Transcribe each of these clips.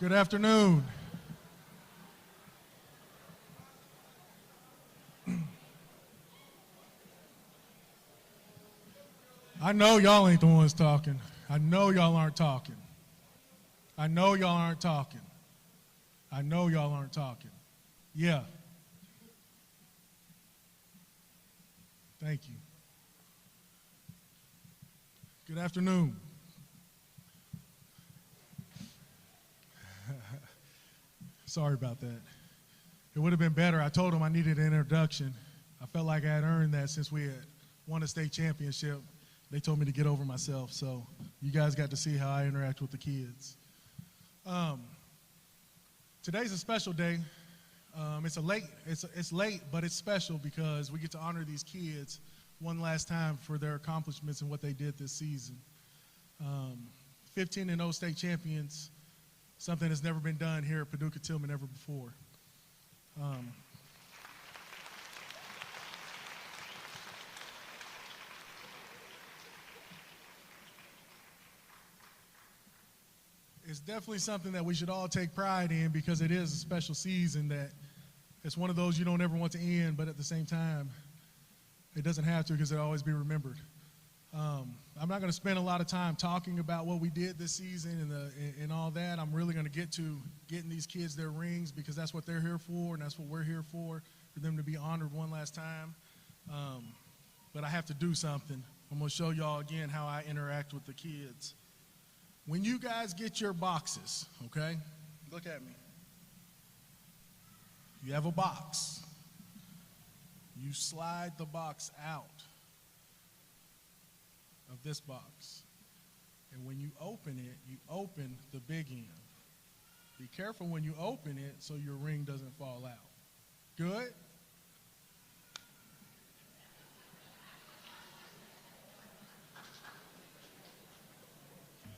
Good afternoon. I know y'all ain't the ones talking. I know y'all aren't talking. I know y'all aren't talking. I know y'all aren't talking. Yeah. Thank you. Good afternoon. Sorry about that. It would have been better. I told them I needed an introduction. I felt like I had earned that since we had won a state championship. They told me to get over myself, so you guys got to see how I interact with the kids. Today's a special day. It's late, but it's special because we get to honor these kids one last time for their accomplishments and what they did this season. 15-0 state champions, something that's never been done here at Paducah Tilghman ever before. It's definitely something that we should all take pride in because it is a special season that it's one of those you don't ever want to end, but at the same time, it doesn't have to because it'll always be remembered. I'm not going to spend a lot of time talking about what we did this season and all that. I'm really going to get to getting these kids their rings because that's what they're here for and that's what we're here for them to be honored one last time. But I have to do something. I'm going to show y'all again how I interact with the kids. When you guys get your boxes, okay, look at me. You have a box. You slide the box out of this box. And when you open it, you open the big end. Be careful when you open it so your ring doesn't fall out. Good?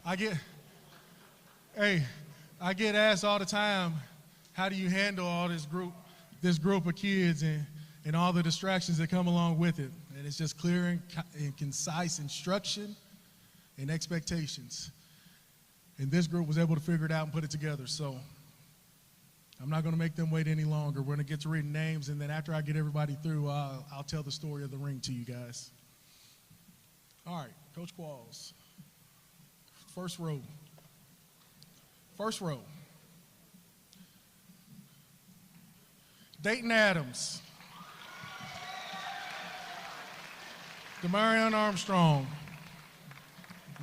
I get asked all the time, how do you handle all this group of kids and all the distractions that come along with it? And it's just clear and concise instruction and expectations. And this group was able to figure it out and put it together. So I'm not going to make them wait any longer. We're going to get to reading names, and then after I get everybody through, I'll tell the story of the ring to you guys. All right, Coach Qualls. First row. First row. Dayton Adams. Demarion Armstrong.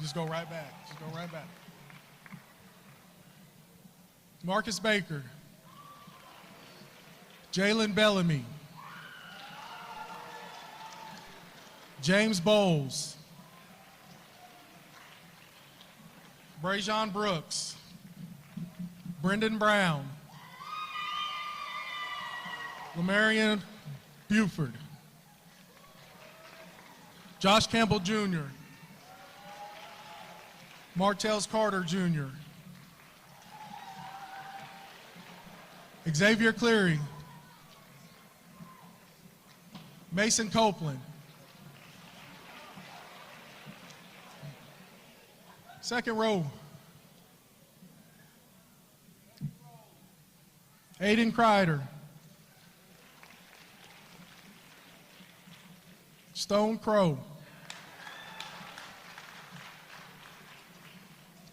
Just go right back. Just go right back. Marcus Baker. Jalen Bellamy. James Bowles. Brajon Brooks. Brendan Brown. Lamarion Buford. Josh Campbell Jr. Martell's Carter Jr. Xavier Cleary. Mason Copeland. Second row. Aiden Kreider. Stone Crow.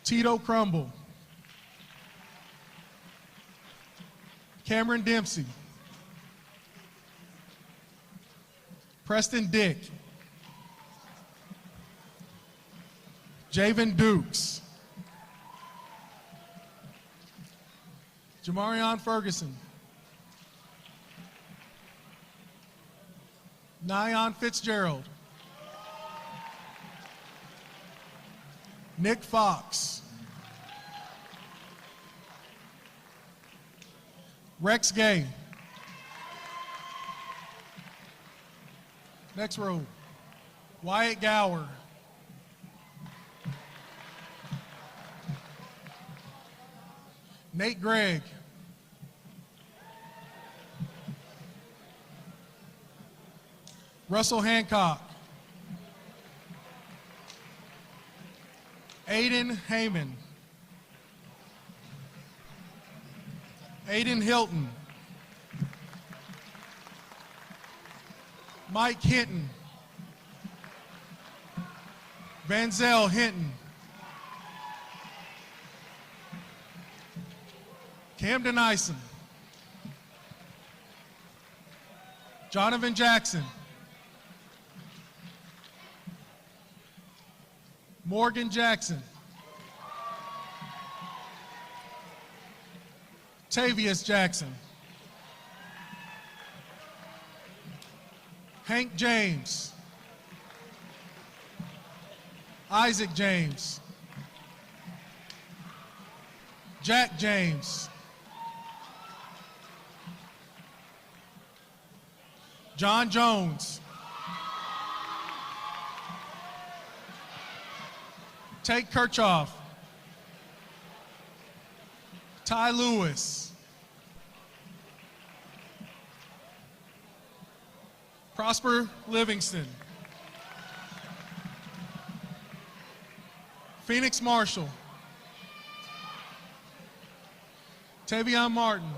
Tito Crumble. Cameron Dempsey. Preston Dick. Javen Dukes. Jamarion Ferguson. Nyan Fitzgerald. Nick Fox. Rex Gay. Next row. Wyatt Gower. Nate Gregg. Russell Hancock. Aiden Heyman. Aiden Hilton. Mike Hinton. Vanzel Hinton. Camden Ison. Jonathan Jackson. Morgan Jackson. Tavius Jackson. Hank James. Isaac James. Jack James. John Jones. Tate Kirchhoff. Ty Lewis. Prosper Livingston. Phoenix Marshall. Tavion Martin.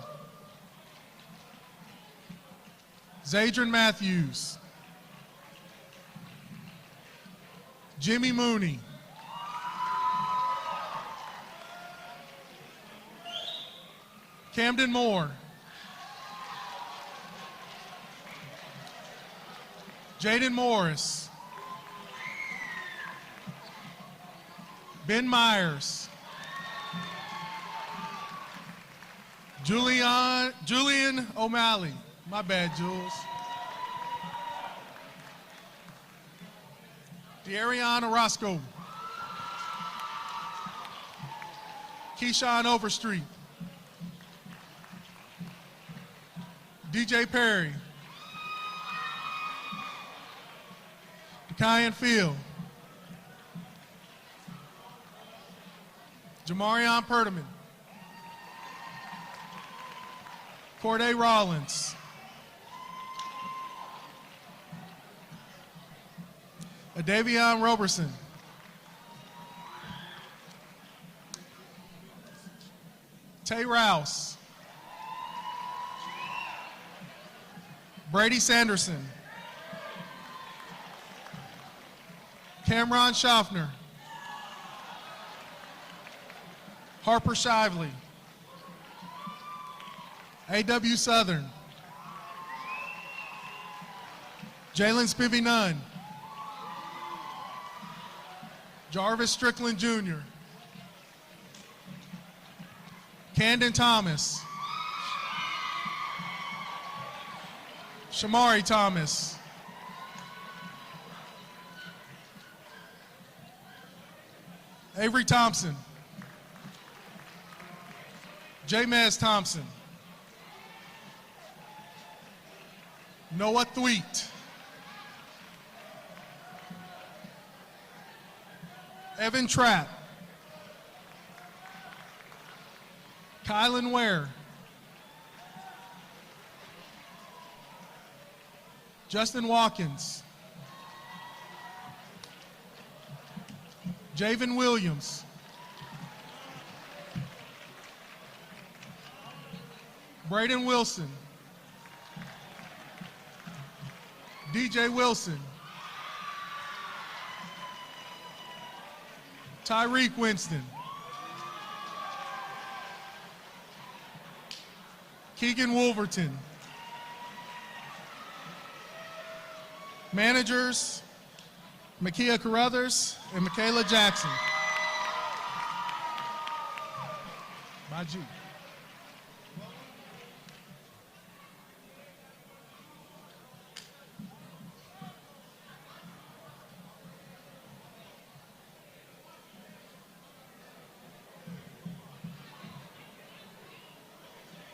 Zadrian Matthews. Jimmy Mooney. Camden Moore. Jaden Morris. Ben Myers. Julian O'Malley. My bad, Jules. De'Arion Orozco. Keyshawn Overstreet. DJ Perry. Kyan Field. Jamarion Perdaman. Corday Rollins. Davion Roberson. Tay Rouse. Brady Sanderson. Cameron Schaffner. Harper Shively. A.W. Southern. Jalen Spivey Nunn. Jarvis Strickland Jr. Camden Thomas. Shamari Thomas. Avery Thompson. Jamez Thompson. Noah Thweet. Evan Trapp. Kylan Ware. Justin Watkins. Javen Williams. Braden Wilson. DJ Wilson. Tyreek Winston. Keegan Wolverton. Managers, Makia Carruthers and Michaela Jackson. My G.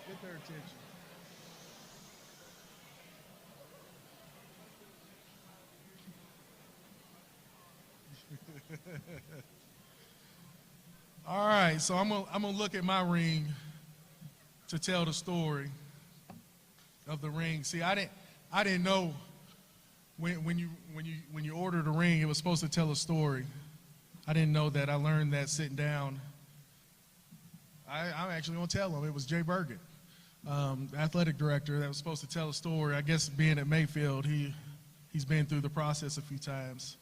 Get their attention. All right, so I'm gonna look at my ring to tell the story of the ring. See, I didn't know when you ordered a ring, it was supposed to tell a story. I didn't know that. I learned that sitting down. I'm actually gonna tell them it was Jay Burgett. athletic director that was supposed to tell a story. I guess being at Mayfield, he's been through the process a few times.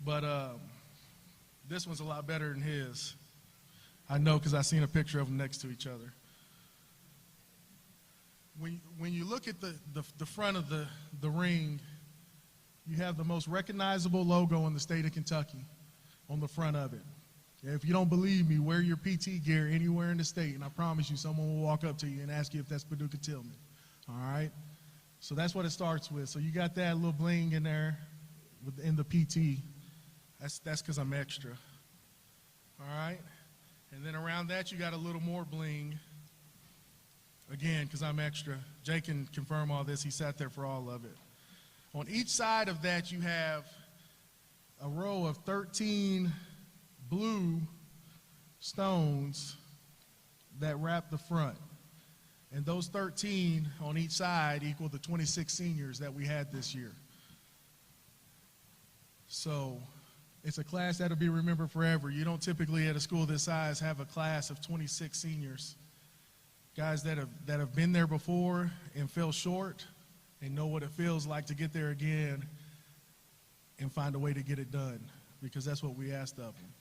But this one's a lot better than his. I know because I've seen a picture of them next to each other. When you look at the front of the ring, you have the most recognizable logo in the state of Kentucky on the front of it. If you don't believe me, wear your PT gear anywhere in the state, and I promise you someone will walk up to you and ask you if that's Paducah Tilghman. All right? So that's what it starts with. So you got that little bling in there in the PT. That's because I'm extra. All right? And then around that, you got a little more bling. Again, because I'm extra. Jay can confirm all this. He sat there for all of it. On each side of that, you have a row of 13 blue stones that wrap the front. And those 13 on each side equal the 26 seniors that we had this year. So it's a class that'll be remembered forever. You don't typically at a school this size have a class of 26 seniors. Guys that have been there before and fell short and know what it feels like to get there again and find a way to get it done, because that's what we asked of them.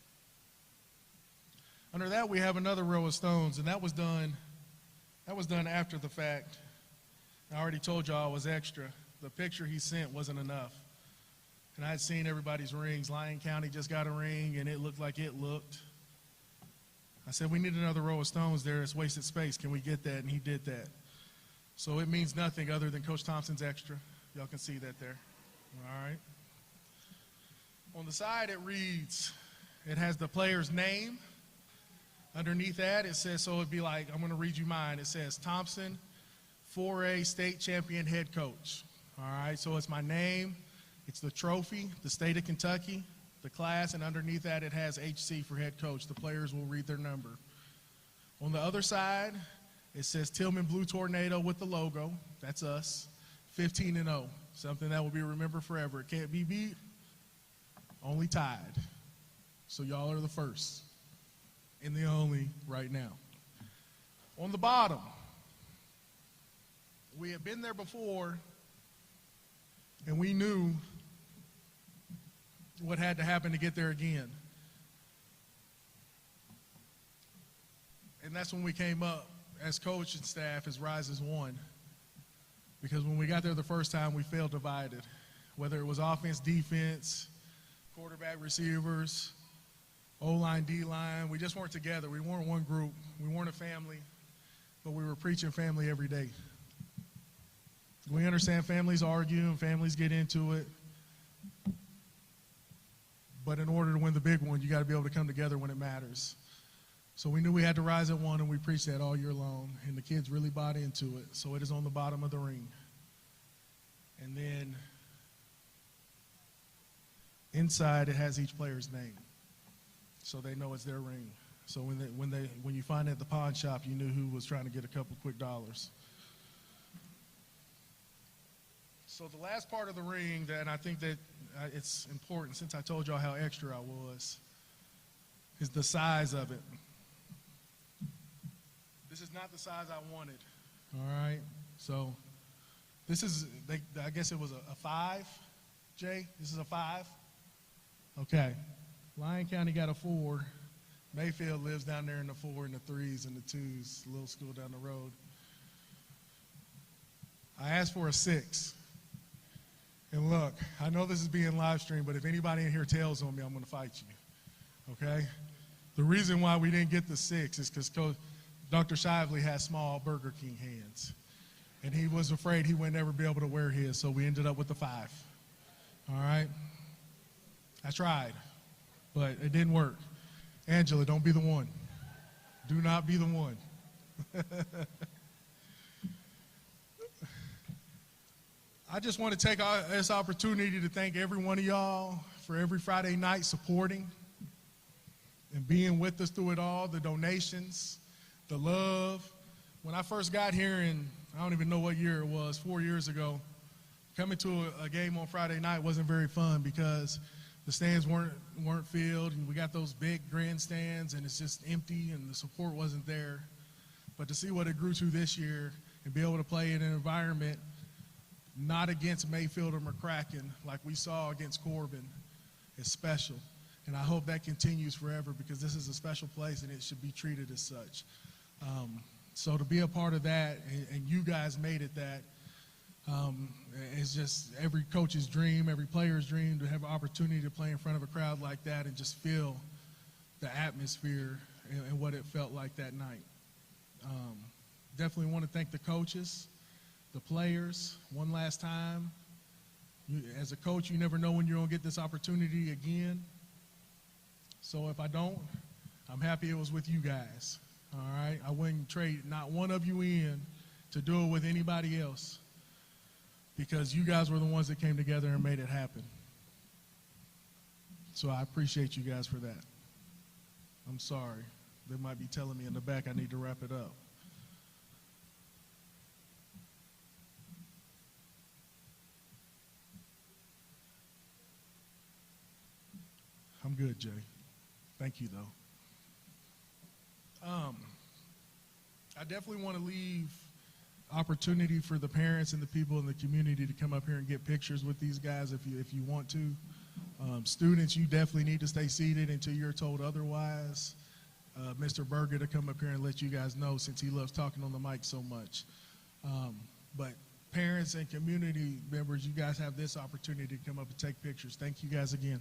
Under that, we have another row of stones, and that was done after the fact. I already told y'all I was extra. The picture he sent wasn't enough. And I had seen everybody's rings. Lyon County just got a ring, and it looked like it looked. I said, we need another row of stones there. It's wasted space. Can we get that? And he did that. So it means nothing other than Coach Thompson's extra. Y'all can see that there. All right. On the side, it has the player's name. Underneath that, it says, so it'd be like, I'm going to read you mine. It says, Thompson, 4A state champion head coach. All right, so it's my name. It's the trophy, the state of Kentucky, the class, and underneath that it has HC for head coach. The players will read their number. On the other side, it says Tilghman Blue Tornado with the logo. That's us. 15-0. Something that will be remembered forever. It can't be beat, only tied. So y'all are the first and the only right now. On the bottom, we had been there before, and we knew what had to happen to get there again. And that's when we came up as coach and staff as Rise as One. Because when we got there the first time, we failed divided. Whether it was offense, defense, quarterback, receivers, O-line, D-line, we just weren't together. We weren't one group. We weren't a family, but we were preaching family every day. We understand families argue and families get into it. But in order to win the big one, you got to be able to come together when it matters. So we knew we had to rise at one, and we preached that all year long, and the kids really bought into it. So it is on the bottom of the ring. And then inside, it has each player's name, so they know it's their ring. So when you find it at the pawn shop, you knew who was trying to get a couple quick dollars. So the last part of the ring, and I think that it's important since I told y'all how extra I was, is the size of it. This is not the size I wanted, all right? So this is, I guess it was a 5, Jay? This is a 5? Okay. Lyon County got a 4. Mayfield lives down there in the 4 and the 3s and the 2s, a little school down the road. I asked for a 6. And look, I know this is being live streamed, but if anybody in here tells on me, I'm going to fight you, okay? The reason why we didn't get the 6 is because Dr. Shively has small Burger King hands, and he was afraid he would never be able to wear his, so we ended up with the 5, all right? I tried, but it didn't work. Angela, don't be the one. Do not be the one. I just want to take this opportunity to thank every one of y'all for every Friday night supporting and being with us through it all, the donations, the love. When I first got here, and I don't even know what year it was, 4 years ago, coming to a game on Friday night wasn't very fun because the stands weren't filled, and we got those big grandstands, and it's just empty, and the support wasn't there. But to see what it grew to this year and be able to play in an environment not against Mayfield or McCracken like we saw against Corbin is special. And I hope that continues forever because this is a special place and it should be treated as such. So to be a part of that, and you guys made it that, it's just every coach's dream, every player's dream to have an opportunity to play in front of a crowd like that and just feel the atmosphere and what it felt like that night. Definitely want to thank the coaches, the players, one last time. As a coach, you never know when you're going to get this opportunity again. So if I don't, I'm happy it was with you guys. All right? I wouldn't trade not one of you in to do it with anybody else because you guys were the ones that came together and made it happen. So I appreciate you guys for that. I'm sorry. They might be telling me in the back I need to wrap it up. I'm good, Jay. Thank you, though. I definitely want to leave opportunity for the parents and the people in the community to come up here and get pictures with these guys if you want to. Students, you definitely need to stay seated until you're told otherwise. Mr. Berger to come up here and let you guys know since he loves talking on the mic so much. But parents and community members, you guys have this opportunity to come up and take pictures. Thank you guys again.